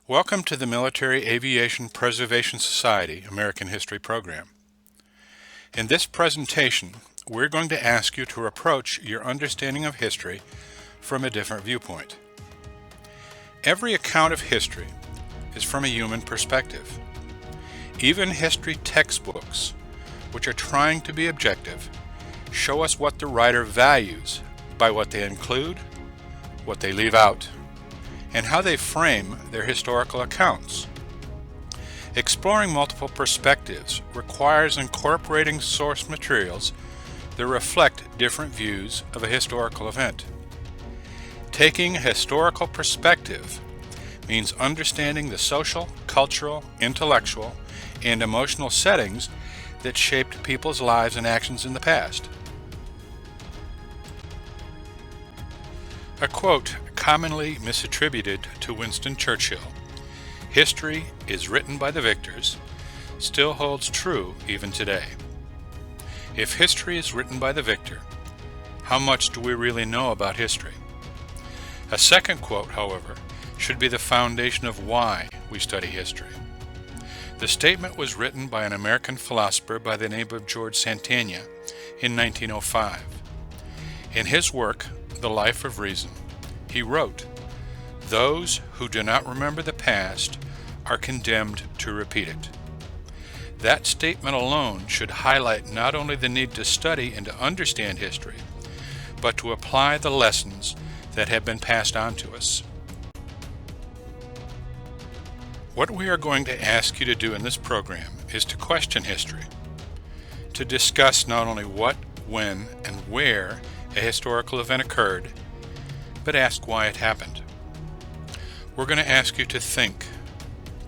Welcome to the Military Aviation Preservation Society American History Program. In this presentation, we're going to ask you to approach your understanding of history from a different viewpoint. Every account of history is from a human perspective. Even history textbooks, which are trying to be objective, show us what the writer values by what they include, what they leave out, and how they frame their historical accounts. Exploring multiple perspectives requires incorporating source materials that reflect different views of a historical event. Taking a historical perspective means understanding the social, cultural, intellectual, and emotional settings that shaped people's lives and actions in the past. A quote commonly misattributed to Winston Churchill, "History is written by the victors," still holds true even today. If history is written by the victor, how much do we really know about history? A second quote, however, should be the foundation of why we study history. The statement was written by an American philosopher by the name of George Santayana in 1905. In his work, The Life of Reason, he wrote, "Those who do not remember the past are condemned to repeat it." That statement alone should highlight not only the need to study and to understand history, but to apply the lessons that have been passed on to us. What we are going to ask you to do in this program is to question history, to discuss not only what, when, and where a historical event occurred, but ask why it happened. We're going to ask you to think,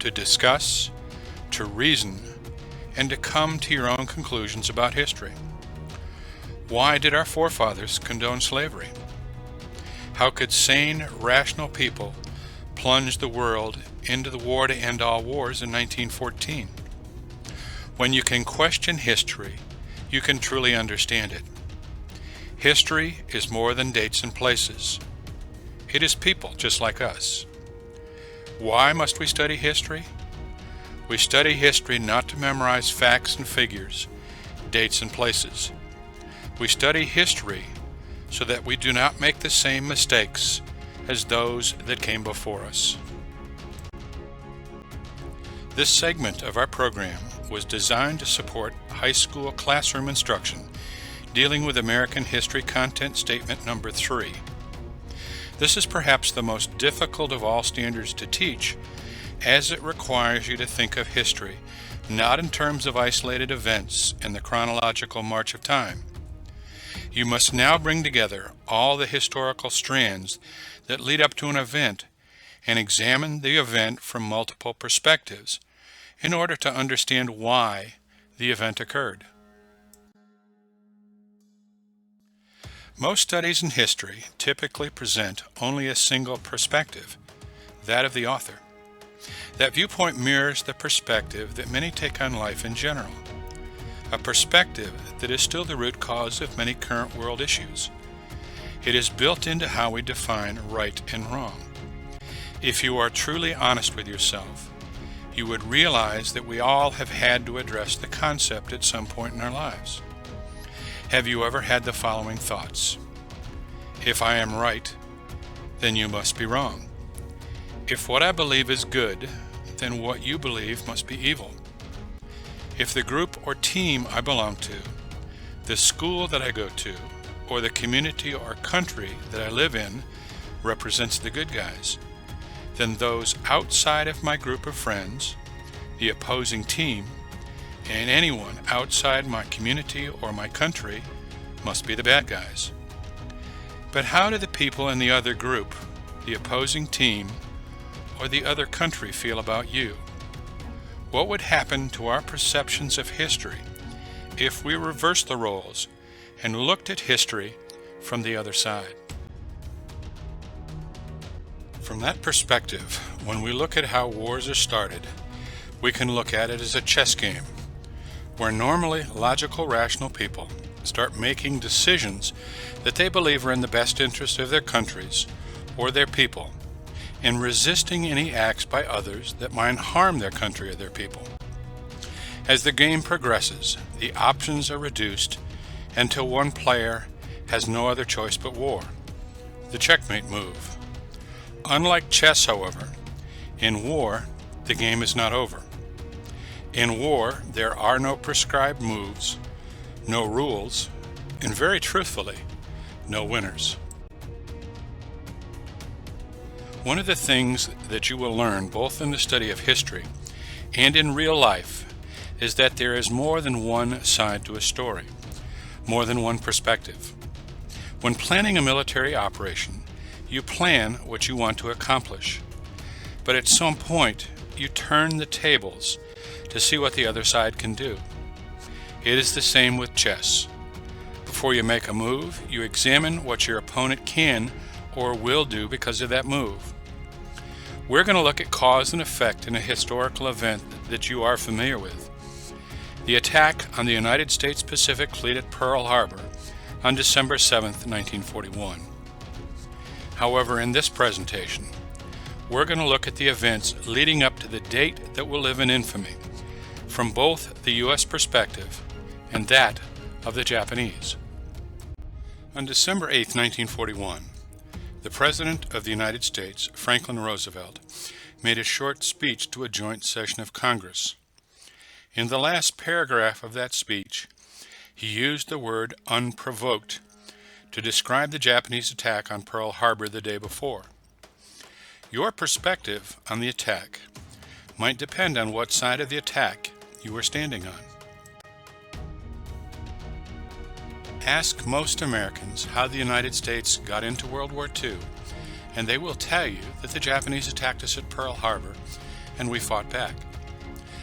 to discuss, to reason, and to come to your own conclusions about history. Why did our forefathers condone slavery? How could sane, rational people plunge the world into the war to end all wars in 1914? When you can question history, you can truly understand it. History is more than dates and places. It is people just like us. Why must we study history? We study history not to memorize facts and figures, dates and places. We study history so that we do not make the same mistakes as those that came before us. This segment of our program was designed to support high school classroom instruction dealing with American History Content Statement Number 3. This is perhaps the most difficult of all standards to teach, as it requires you to think of history not in terms of isolated events in the chronological march of time. You must now bring together all the historical strands that lead up to an event and examine the event from multiple perspectives in order to understand why the event occurred. Most studies in history typically present only a single perspective, that of the author. That viewpoint mirrors the perspective that many take on life in general, a perspective that is still the root cause of many current world issues. It is built into how we define right and wrong. If you are truly honest with yourself, you would realize that we all have had to address the concept at some point in our lives. Have you ever had the following thoughts? If I am right, then you must be wrong. If what I believe is good, then what you believe must be evil. If the group or team I belong to, the school that I go to, or the community or country that I live in represents the good guys, then those outside of my group of friends, the opposing team, and anyone outside my community or my country must be the bad guys. But how do the people in the other group, the opposing team, or the other country feel about you? What would happen to our perceptions of history if we reversed the roles and looked at history from the other side? From that perspective, when we look at how wars are started, we can look at it as a chess game, where normally logical, rational people start making decisions that they believe are in the best interest of their countries or their people, and resisting any acts by others that might harm their country or their people. As the game progresses, the options are reduced until one player has no other choice but war, the checkmate move. Unlike chess, however, in war, the game is not over. In war, there are no prescribed moves, no rules, and very truthfully, no winners. One of the things that you will learn both in the study of history and in real life is that there is more than one side to a story, more than one perspective. When planning a military operation, you plan what you want to accomplish, but at some point you turn the tables to see what the other side can do. It is the same with chess. Before you make a move, you examine what your opponent can or will do because of that move. We're going to look at cause and effect in a historical event that you are familiar with: the attack on the United States Pacific Fleet at Pearl Harbor on December 7, 1941. However, in this presentation, we're going to look at the events leading up to the date that will live in infamy, from both the U.S. perspective and that of the Japanese. On December 8, 1941, the President of the United States, Franklin Roosevelt, made a short speech to a joint session of Congress. In the last paragraph of that speech, he used the word unprovoked to describe the Japanese attack on Pearl Harbor the day before. Your perspective on the attack might depend on what side of the attack you are standing on. Ask most Americans how the United States got into World War II, and they will tell you that the Japanese attacked us at Pearl Harbor and we fought back.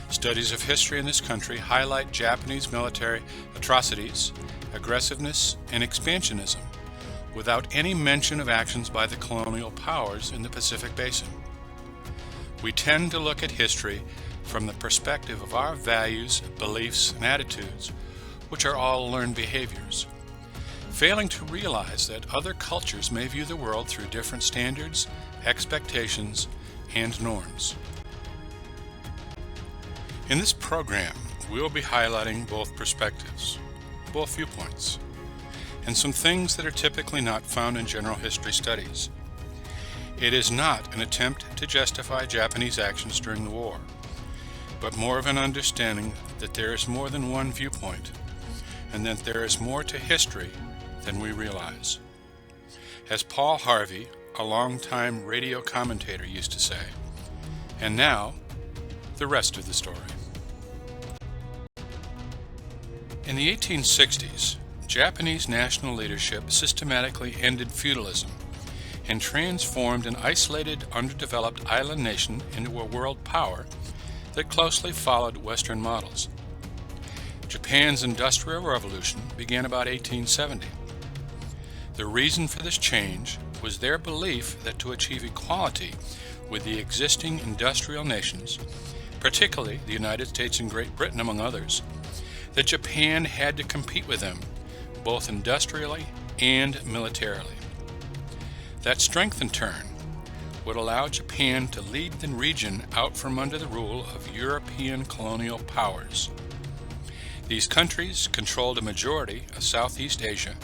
Studies of history in this country highlight Japanese military atrocities, aggressiveness, and expansionism, without any mention of actions by the colonial powers in the Pacific Basin. We tend to look at history from the perspective of our values, beliefs, and attitudes, which are all learned behaviors, failing to realize that other cultures may view the world through different standards, expectations, and norms. In this program, we will be highlighting both perspectives, both viewpoints, and some things that are typically not found in general history studies. It is not an attempt to justify Japanese actions during the war, but more of an understanding that there is more than one viewpoint, and that there is more to history than we realize. As Paul Harvey, a longtime radio commentator, used to say, and now, the rest of the story. In the 1860s, Japanese national leadership systematically ended feudalism and transformed an isolated, underdeveloped island nation into a world power that closely followed Western models. Japan's Industrial Revolution began about 1870. The reason for this change was their belief that to achieve equality with the existing industrial nations, particularly the United States and Great Britain among others, that Japan had to compete with them, both industrially and militarily. That strength, in turn, would allow Japan to lead the region out from under the rule of European colonial powers. These countries controlled a majority of Southeast Asia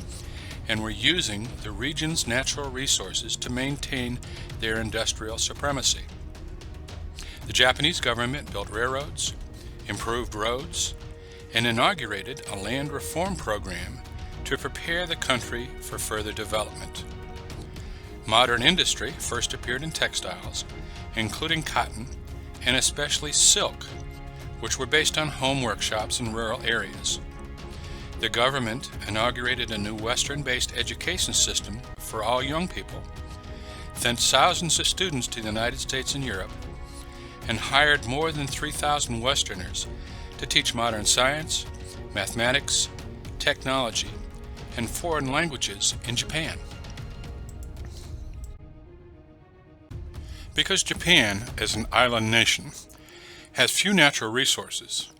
and were using the region's natural resources to maintain their industrial supremacy. The Japanese government built railroads, improved roads, and inaugurated a land reform program to prepare the country for further development. Modern industry first appeared in textiles, including cotton and especially silk, which were based on home workshops in rural areas. The government inaugurated a new Western-based education system for all young people, sent thousands of students to the United States and Europe, and hired more than 3,000 Westerners to teach modern science, mathematics, technology, and foreign languages in Japan. Because Japan, as an island nation, has few natural resources,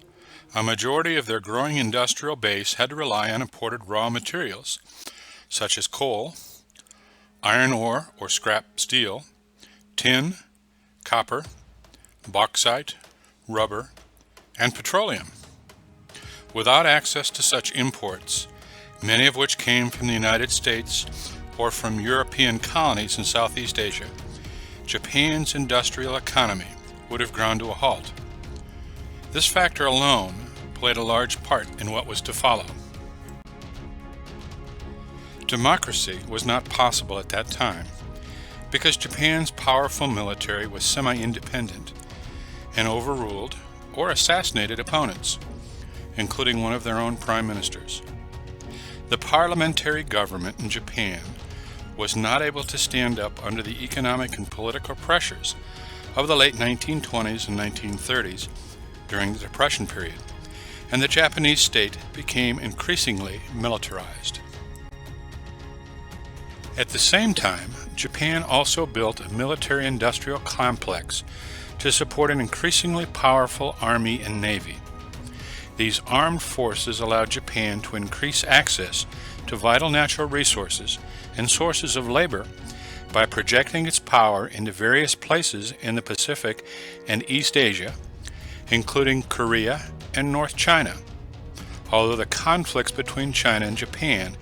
a majority of their growing industrial base had to rely on imported raw materials, such as coal, iron ore or scrap steel, tin, copper, bauxite, rubber, and petroleum. Without access to such imports, many of which came from the United States or from European colonies in Southeast Asia, Japan's industrial economy would have ground to a halt. This factor alone played a large part in what was to follow. Democracy was not possible at that time because Japan's powerful military was semi-independent and overruled or assassinated opponents, including one of their own prime ministers. The parliamentary government in Japan was not able to stand up under the economic and political pressures of the late 1920s and 1930s during the Depression period, and the Japanese state became increasingly militarized. At the same time, Japan also built a military-industrial complex to support an increasingly powerful army and navy. These armed forces allowed Japan to increase access to vital natural resources and sources of labor by projecting its power into various places in the Pacific and East Asia, including Korea and North China, although the conflicts between China and Japan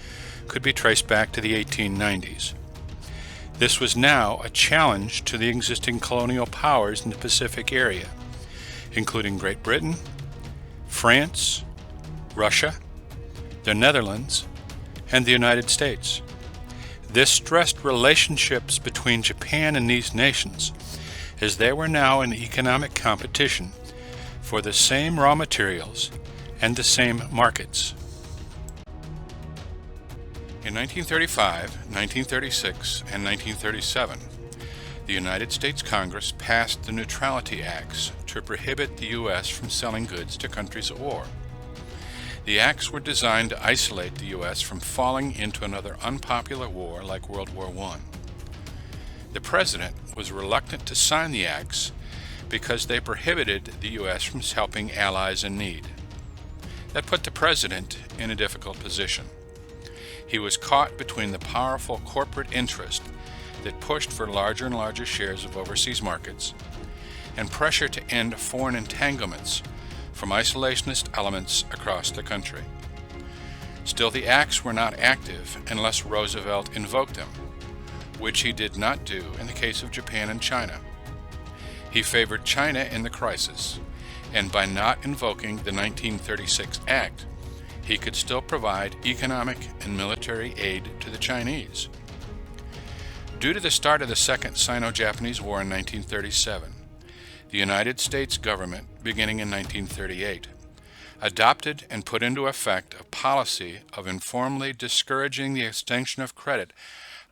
could be traced back to the 1890s. This was now a challenge to the existing colonial powers in the Pacific area, including Great Britain, France, Russia, the Netherlands, and the United States. This stressed relationships between Japan and these nations, as they were now in economic competition for the same raw materials and the same markets. In 1935, 1936, and 1937, the United States Congress passed the Neutrality Acts to prohibit the U.S. from selling goods to countries at war. The acts were designed to isolate the U.S. from falling into another unpopular war like World War I. The President was reluctant to sign the acts because they prohibited the U.S. from helping allies in need. That put the President in a difficult position. He was caught between the powerful corporate interest that pushed for larger and larger shares of overseas markets and pressure to end foreign entanglements from isolationist elements across the country. Still, the acts were not active unless Roosevelt invoked them, which he did not do in the case of Japan and China. He favored China in the crisis, and by not invoking the 1936 Act, he could still provide economic and military aid to the Chinese. Due to the start of the Second Sino-Japanese War in 1937, the United States government, beginning in 1938, adopted and put into effect a policy of informally discouraging the extension of credit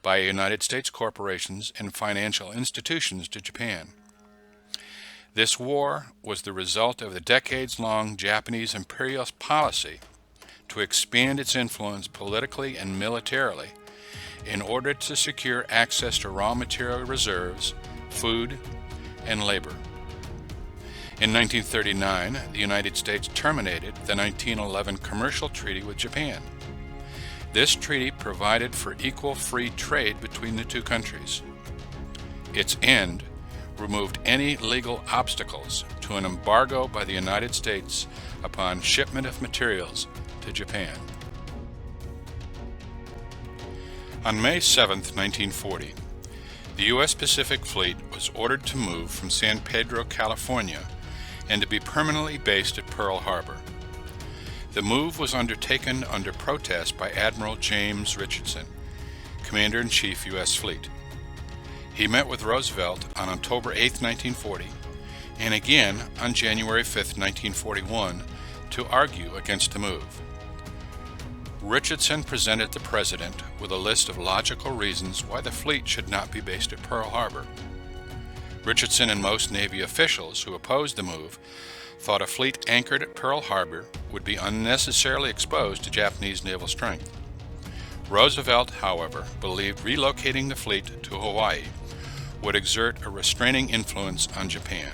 by United States corporations and financial institutions to Japan. This war was the result of the decades-long Japanese imperialist policy to expand its influence politically and militarily in order to secure access to raw material reserves, food, and labor. In 1939, the United States terminated the 1911 commercial treaty with Japan. This treaty provided for equal free trade between the two countries. Its end removed any legal obstacles to an embargo by the United States upon shipment of materials to Japan. On May 7, 1940, the U.S. Pacific Fleet was ordered to move from San Pedro, California, and to be permanently based at Pearl Harbor. The move was undertaken under protest by Admiral James Richardson, Commander-in-Chief U.S. Fleet. He met with Roosevelt on October 8, 1940, and again on January 5, 1941, to argue against the move. Richardson presented the President with a list of logical reasons why the fleet should not be based at Pearl Harbor. Richardson and most Navy officials who opposed the move thought a fleet anchored at Pearl Harbor would be unnecessarily exposed to Japanese naval strength. Roosevelt, however, believed relocating the fleet to Hawaii would exert a restraining influence on Japan.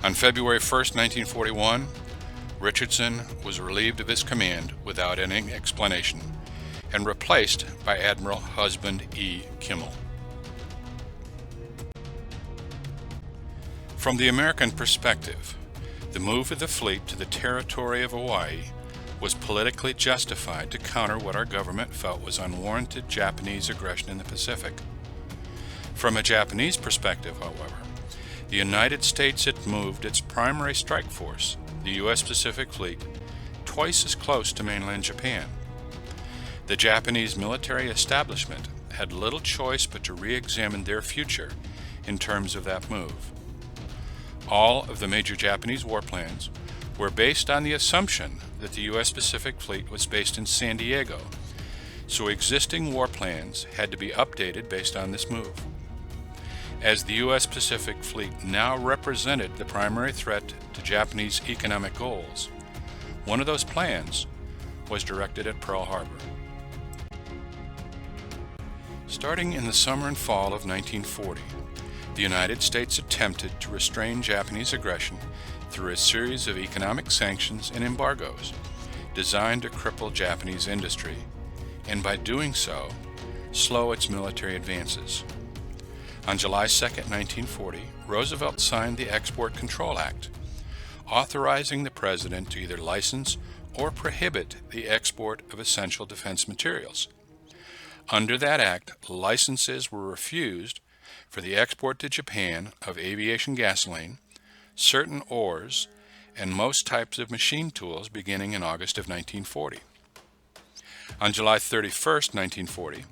On February 1, 1941, Richardson was relieved of his command without any explanation and replaced by Admiral Husband E. Kimball. From the American perspective, the move of the fleet to the territory of Hawaii was politically justified to counter what our government felt was unwarranted Japanese aggression in the Pacific. From a Japanese perspective, however, the United States had moved its primary strike force, the U.S. Pacific Fleet, twice as close to mainland Japan. The Japanese military establishment had little choice but to re-examine their future in terms of that move. All of the major Japanese war plans were based on the assumption that the U.S. Pacific Fleet was based in San Diego, so existing war plans had to be updated based on this move. As the U.S. Pacific Fleet now represented the primary threat to Japanese economic goals, one of those plans was directed at Pearl Harbor. Starting in the summer and fall of 1940, the United States attempted to restrain Japanese aggression through a series of economic sanctions and embargoes designed to cripple Japanese industry, and by doing so, slow its military advances. On July 2, 1940, Roosevelt signed the Export Control Act, authorizing the President to either license or prohibit the export of essential defense materials. Under that act, licenses were refused for the export to Japan of aviation gasoline, certain ores, and most types of machine tools beginning in August of 1940. On July 31, 1940,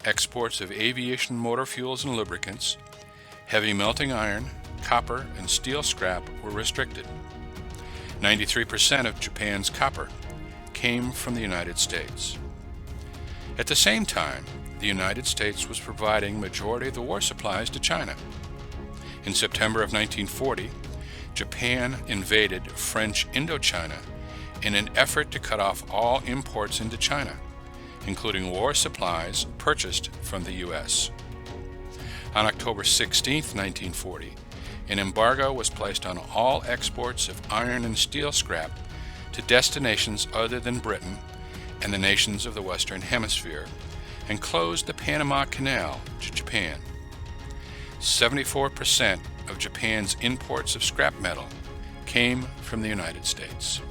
exports of aviation motor fuels and lubricants, heavy melting iron, copper, and steel scrap were restricted. 93% of Japan's copper came from the United States. At the same time, the United States was providing majority of the war supplies to China. In September of 1940, Japan invaded French Indochina in an effort to cut off all imports into China, including war supplies purchased from the U.S. On October 16, 1940, an embargo was placed on all exports of iron and steel scrap to destinations other than Britain and the nations of the Western Hemisphere, and closed the Panama Canal to Japan. 74% of Japan's imports of scrap metal came from the United States.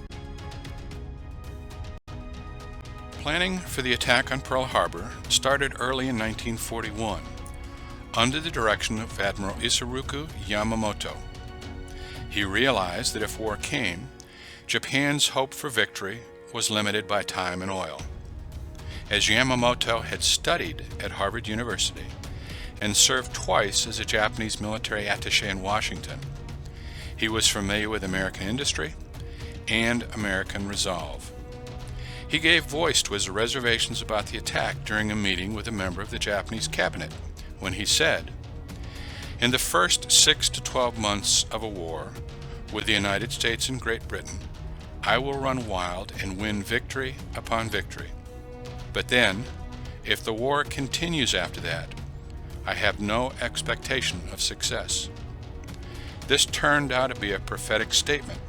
Planning for the attack on Pearl Harbor started early in 1941 under the direction of Admiral Isoroku Yamamoto. He realized that if war came, Japan's hope for victory was limited by time and oil. As Yamamoto had studied at Harvard University and served twice as a Japanese military attaché in Washington, he was familiar with American industry and American resolve. He gave voice to his reservations about the attack during a meeting with a member of the Japanese cabinet when he said, "In the first 6 to 12 months of a war with the United States and Great Britain, I will run wild and win victory upon victory. But then, if the war continues after that, I have no expectation of success." This turned out to be a prophetic statement,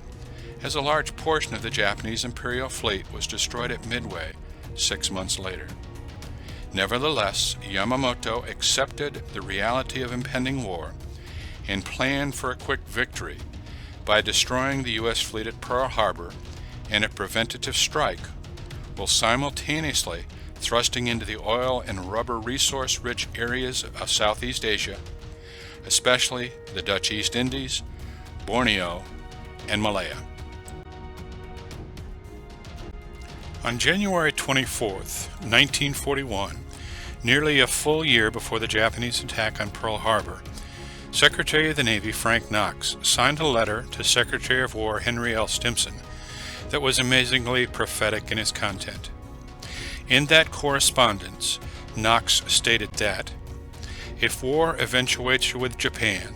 as a large portion of the Japanese Imperial fleet was destroyed at Midway 6 months later. Nevertheless, Yamamoto accepted the reality of impending war and planned for a quick victory by destroying the U.S. fleet at Pearl Harbor and a preventative strike, while simultaneously thrusting into the oil and rubber resource-rich areas of Southeast Asia, especially the Dutch East Indies, Borneo, and Malaya. On January 24, 1941, nearly a full year before the Japanese attack on Pearl Harbor, Secretary of the Navy Frank Knox signed a letter to Secretary of War Henry L. Stimson that was amazingly prophetic in its content. In that correspondence, Knox stated that, "If war eventuates with Japan,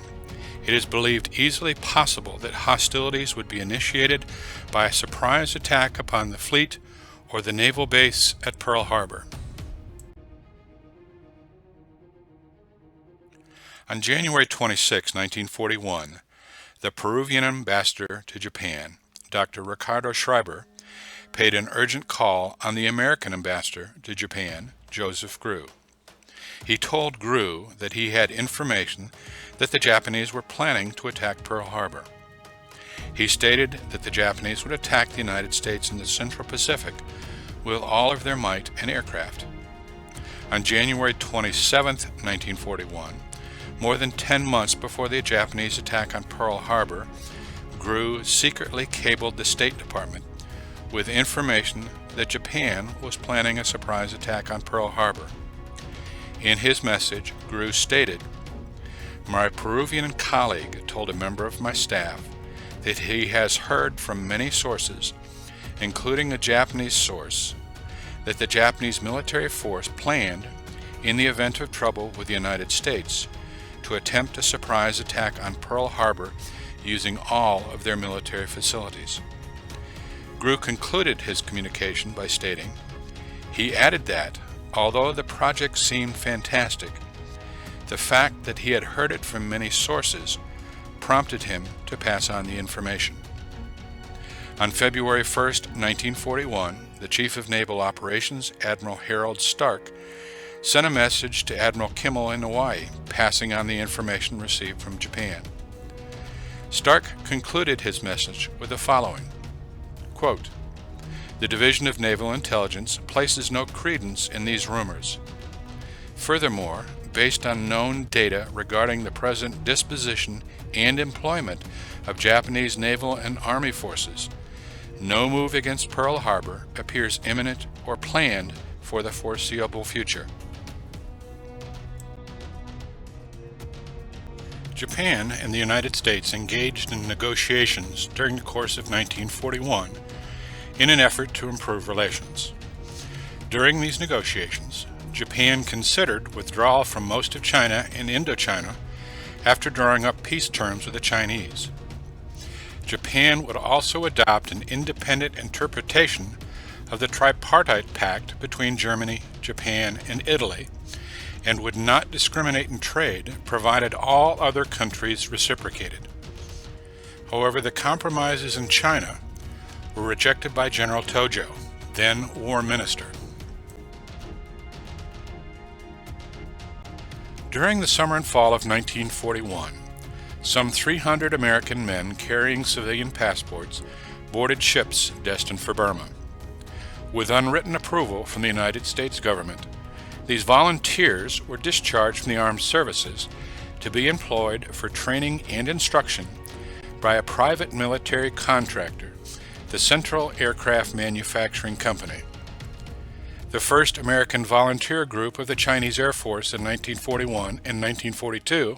it is believed easily possible that hostilities would be initiated by a surprise attack upon the fleet or the naval base at Pearl Harbor." On January 26, 1941, the Peruvian ambassador to Japan, Dr. Ricardo Schreiber, paid an urgent call on the American ambassador to Japan, Joseph Grew. He told Grew that he had information that the Japanese were planning to attack Pearl Harbor. He stated that the Japanese would attack the United States in the Central Pacific with all of their might and aircraft. On January 27, 1941, more than 10 months before the Japanese attack on Pearl Harbor, Grew secretly cabled the State Department with information that Japan was planning a surprise attack on Pearl Harbor. In his message, Grew stated, "My Peruvian colleague told a member of my staff that he has heard from many sources, including a Japanese source, that the Japanese military force planned, in the event of trouble with the United States, to attempt a surprise attack on Pearl Harbor using all of their military facilities." Grew concluded his communication by stating, he added that, although the project seemed fantastic, the fact that he had heard it from many sources prompted him to pass on the information. On February 1, 1941, the Chief of Naval Operations, Admiral Harold Stark, sent a message to Admiral Kimball in Hawaii, passing on the information received from Japan. Stark concluded his message with the following, quote, "The Division of Naval Intelligence places no credence in these rumors. Furthermore, based on known data regarding the present disposition and employment of Japanese naval and army forces, no move against Pearl Harbor appears imminent or planned for the foreseeable future." Japan and the United States engaged in negotiations during the course of 1941 in an effort to improve relations. During these negotiations, Japan considered withdrawal from most of China and Indochina after drawing up peace terms with the Chinese. Japan would also adopt an independent interpretation of the tripartite pact between Germany, Japan, and Italy, and would not discriminate in trade provided all other countries reciprocated. However, the compromises in China were rejected by General Tojo, then War Minister. During the summer and fall of 1941, some 300 American men carrying civilian passports boarded ships destined for Burma. With unwritten approval from the United States government, these volunteers were discharged from the armed services to be employed for training and instruction by a private military contractor, the Central Aircraft Manufacturing Company. The first American volunteer group of the Chinese Air Force in 1941 and 1942,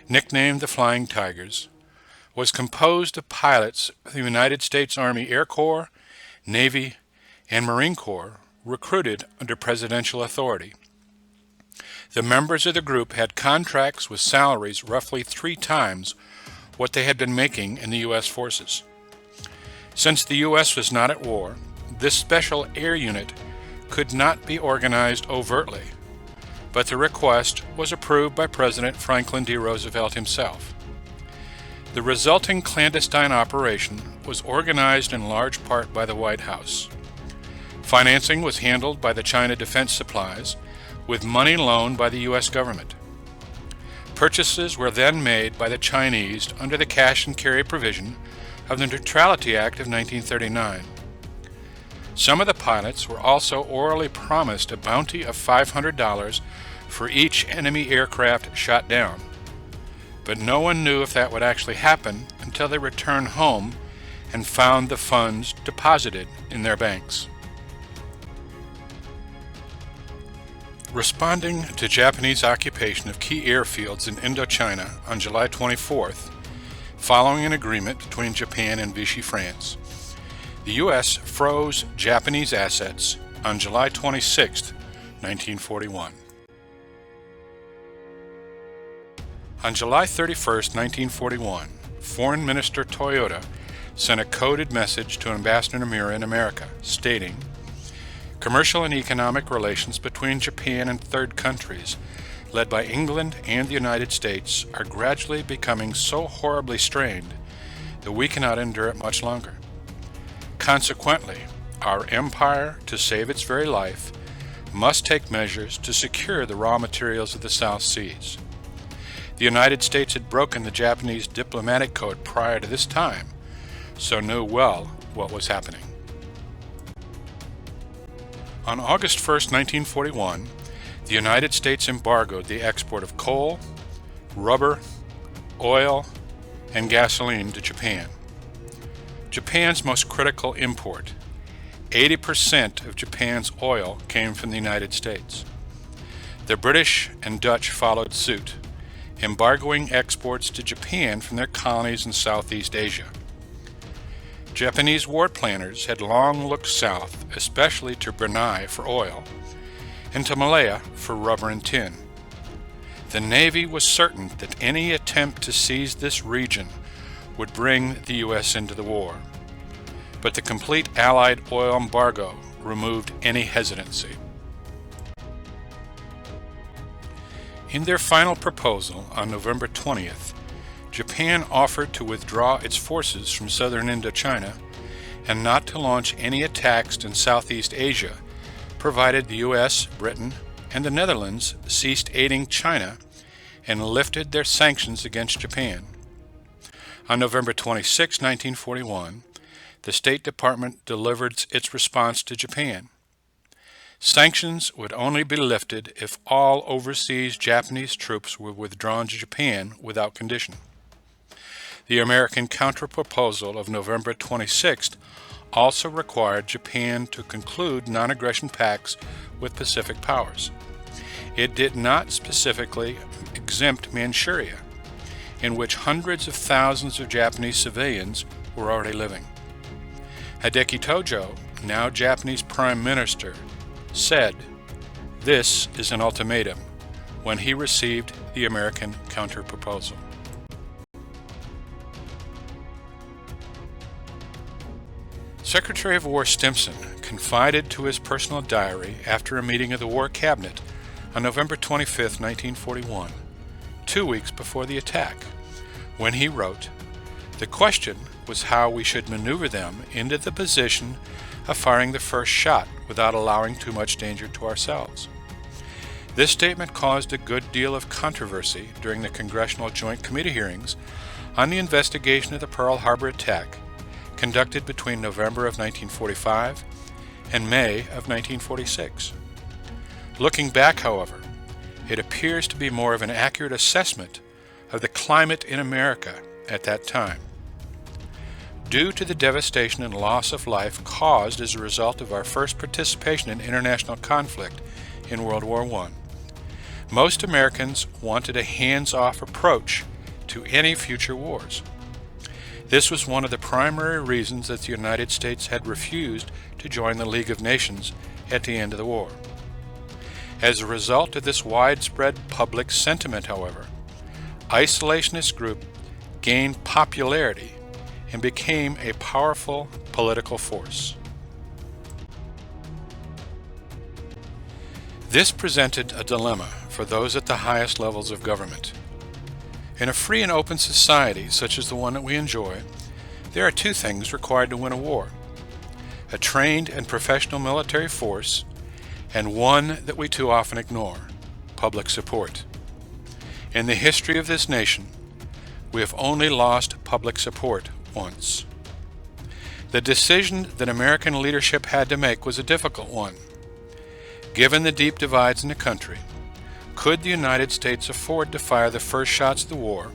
nicknamed the Flying Tigers, was composed of pilots of the United States Army Air Corps, Navy, and Marine Corps recruited under presidential authority. The members of the group had contracts with salaries roughly 3 times what they had been making in the U.S. forces. Since the U.S. was not at war, this special air unit could not be organized overtly, but the request was approved by President Franklin D. Roosevelt himself. The resulting clandestine operation was organized in large part by the White House. Financing was handled by the China Defense Supplies, with money loaned by the U.S. government. Purchases were then made by the Chinese under the cash and carry provision of the Neutrality Act of 1939. Some of the pilots were also orally promised a bounty of $500 for each enemy aircraft shot down, but no one knew if that would actually happen until they returned home and found the funds deposited in their banks. Responding to Japanese occupation of key airfields in Indochina on July 24th, following an agreement between Japan and Vichy France, the U.S. froze Japanese assets on July 26, 1941. On July 31, 1941, Foreign Minister Toyota sent a coded message to Ambassador Nomura in America, stating, "Commercial and economic relations between Japan and third countries, led by England and the United States, are gradually becoming so horribly strained that we cannot endure it much longer. Consequently, our empire, to save its very life, must take measures to secure the raw materials of the South Seas. The United States had broken the Japanese diplomatic code prior to this time, so knew well what was happening. On August 1, 1941, the United States embargoed the export of coal, rubber, oil, and gasoline to Japan. Japan's most critical import. 80% of Japan's oil came from the United States. The British and Dutch followed suit, embargoing exports to Japan from their colonies in Southeast Asia. Japanese war planners had long looked south, especially to Brunei for oil, and to Malaya for rubber and tin. The Navy was certain that any attempt to seize this region would bring the U.S. into the war, but the complete Allied oil embargo removed any hesitancy. In their final proposal on November 20th, Japan offered to withdraw its forces from southern Indochina and not to launch any attacks in Southeast Asia, provided the U.S., Britain, and the Netherlands ceased aiding China and lifted their sanctions against Japan. On November 26, 1941, the State Department delivered its response to Japan. Sanctions would only be lifted if all overseas Japanese troops were withdrawn to Japan without condition. The American counterproposal of November 26th also required Japan to conclude non-aggression pacts with Pacific powers. It did not specifically exempt Manchuria, in which hundreds of thousands of Japanese civilians were already living. Hideki Tojo, now Japanese Prime Minister, said, "This is an ultimatum," when he received the American counterproposal. Secretary of War Stimson confided to his personal diary after a meeting of the War Cabinet on November 25, 1941, 2 weeks before the attack, when he wrote, "The question was how we should maneuver them into the position of firing the first shot without allowing too much danger to ourselves." This statement caused a good deal of controversy during the Congressional Joint Committee hearings on the investigation of the Pearl Harbor attack conducted between November of 1945 and May of 1946. Looking back, however, it appears to be more of an accurate assessment of the climate in America at that time. Due to the devastation and loss of life caused as a result of our first participation in international conflict in World War I, most Americans wanted a hands-off approach to any future wars. This was one of the primary reasons that the United States had refused to join the League of Nations at the end of the war. As a result of this widespread public sentiment, however, isolationist groups gained popularity and became a powerful political force. This presented a dilemma for those at the highest levels of government. In a free and open society such as the one that we enjoy, there are two things required to win a war: a trained and professional military force, and one that we too often ignore: public support. In the history of this nation, we have only lost public support once. The decision that American leadership had to make was a difficult one. Given the deep divides in the country, could the United States afford to fire the first shots of the war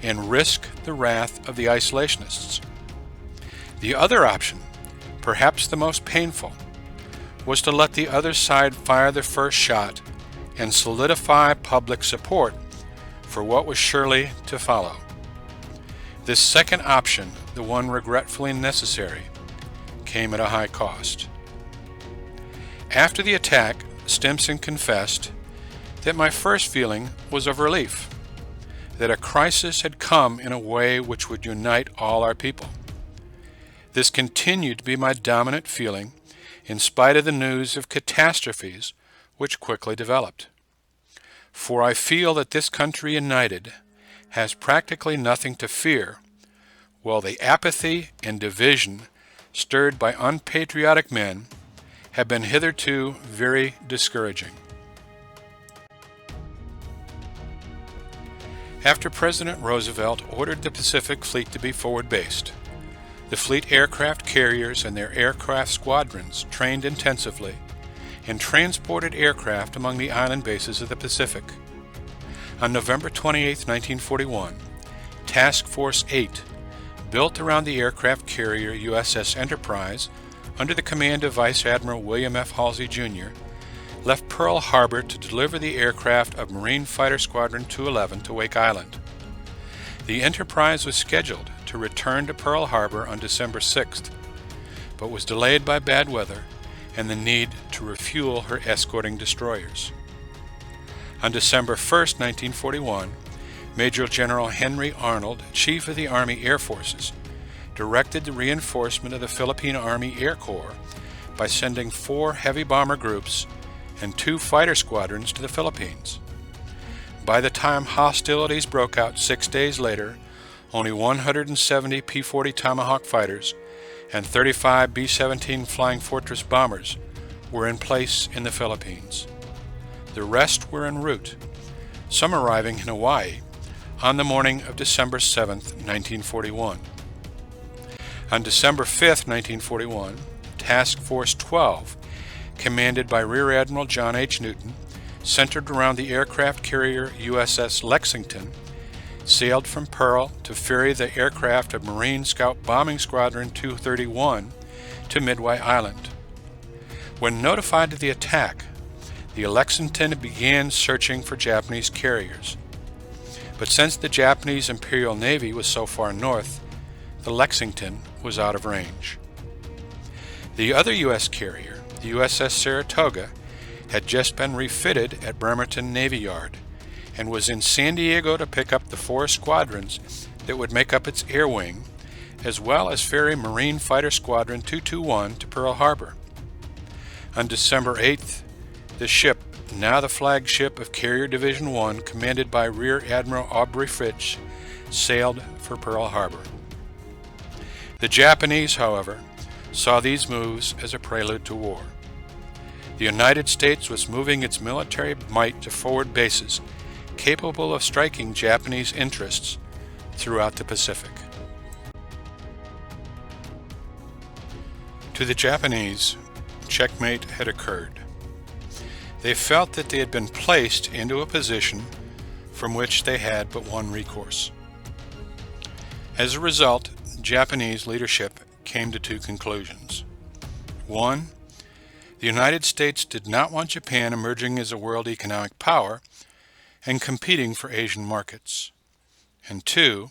and risk the wrath of the isolationists? The other option, perhaps the most painful, was to let the other side fire the first shot and solidify public support for what was surely to follow. This second option, the one regretfully necessary, came at a high cost. After the attack, Stimson confessed that my first feeling was of relief, that a crisis had come in a way which would unite all our people. This continued to be my dominant feeling in spite of the news of catastrophes which quickly developed. For I feel that this country united has practically nothing to fear, while the apathy and division stirred by unpatriotic men have been hitherto very discouraging. After President Roosevelt ordered the Pacific Fleet to be forward-based, the fleet aircraft carriers and their aircraft squadrons trained intensively and transported aircraft among the island bases of the Pacific. On November 28, 1941, Task Force 8, built around the aircraft carrier USS Enterprise under the command of Vice Admiral William F. Halsey, Jr., left Pearl Harbor to deliver the aircraft of Marine Fighter Squadron 211 to Wake Island. The Enterprise was scheduled to return to Pearl Harbor on December 6th, but was delayed by bad weather and the need to refuel her escorting destroyers. On December 1st, 1941, Major General Henry Arnold, Chief of the Army Air Forces, directed the reinforcement of the Philippine Army Air Corps by sending 4 heavy bomber groups and 2 fighter squadrons to the Philippines. By the time hostilities broke out 6 days later, only 170 P-40 Tomahawk fighters and 35 B-17 Flying Fortress bombers were in place in the Philippines. The rest were en route, some arriving in Hawaii on the morning of December 7, 1941. On December 5, 1941, Task Force 12, commanded by Rear Admiral John H. Newton, centered around the aircraft carrier USS Lexington, sailed from Pearl to ferry the aircraft of Marine Scout Bombing Squadron 231 to Midway Island. When notified of the attack, the Lexington began searching for Japanese carriers. But since the Japanese Imperial Navy was so far north, the Lexington was out of range. The other U.S. carrier, the USS Saratoga, had just been refitted at Bremerton Navy Yard and was in San Diego to pick up the 4 squadrons that would make up its air wing, as well as ferry Marine Fighter Squadron 221 to Pearl Harbor. On December 8th, the ship, now the flagship of Carrier Division 1, commanded by Rear Admiral Aubrey Fritz, sailed for Pearl Harbor. The Japanese, however, saw these moves as a prelude to war. The United States was moving its military might to forward bases capable of striking Japanese interests throughout the Pacific. To the Japanese, checkmate had occurred. They felt that they had been placed into a position from which they had but one recourse. As a result, Japanese leadership came to 2 conclusions. 1. The United States did not want Japan emerging as a world economic power and competing for Asian markets. And 2.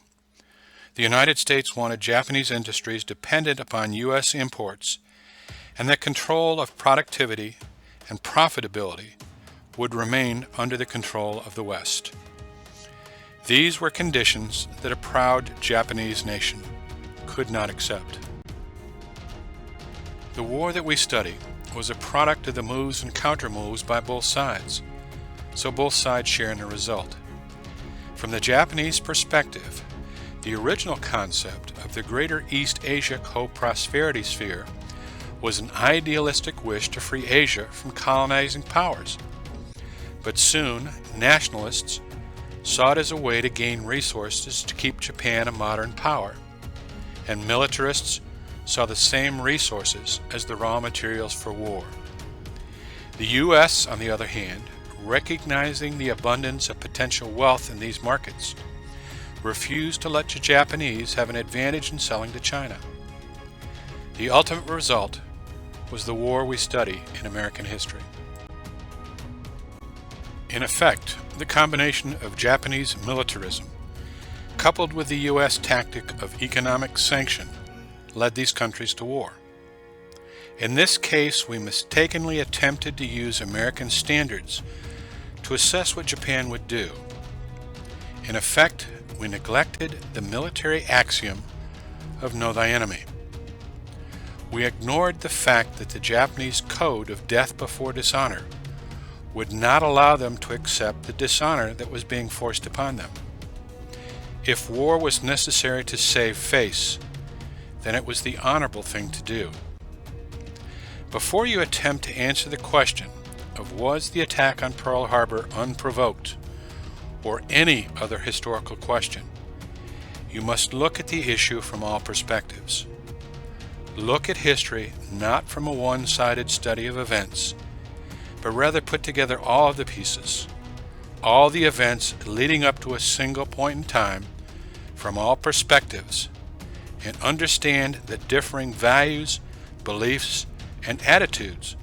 The United States wanted Japanese industries dependent upon U.S. imports, and that control of productivity and profitability would remain under the control of the West. These were conditions that a proud Japanese nation could not accept. The war that we study was a product of the moves and countermoves by both sides, so both sides share in the result. From the Japanese perspective, the original concept of the Greater East Asia Co-Prosperity Sphere was an idealistic wish to free Asia from colonizing powers. But soon, nationalists saw it as a way to gain resources to keep Japan a modern power, and militarists saw the same resources as the raw materials for war. The U.S., on the other hand, recognizing the abundance of potential wealth in these markets, refused to let the Japanese have an advantage in selling to China. The ultimate result was the war we study in American history. In effect, the combination of Japanese militarism, coupled with the U.S. tactic of economic sanction, led these countries to war. In this case, we mistakenly attempted to use American standards to assess what Japan would do. In effect, we neglected the military axiom of know thy enemy. We ignored the fact that the Japanese code of death before dishonor would not allow them to accept the dishonor that was being forced upon them. If war was necessary to save face, then it was the honorable thing to do. Before you attempt to answer the question of was the attack on Pearl Harbor unprovoked, or any other historical question, you must look at the issue from all perspectives. Look at history not from a one-sided study of events, but rather put together all of the pieces, all the events leading up to a single point in time from all perspectives, and understand that differing values, beliefs, and attitudes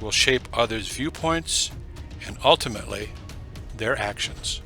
will shape others' viewpoints and ultimately their actions.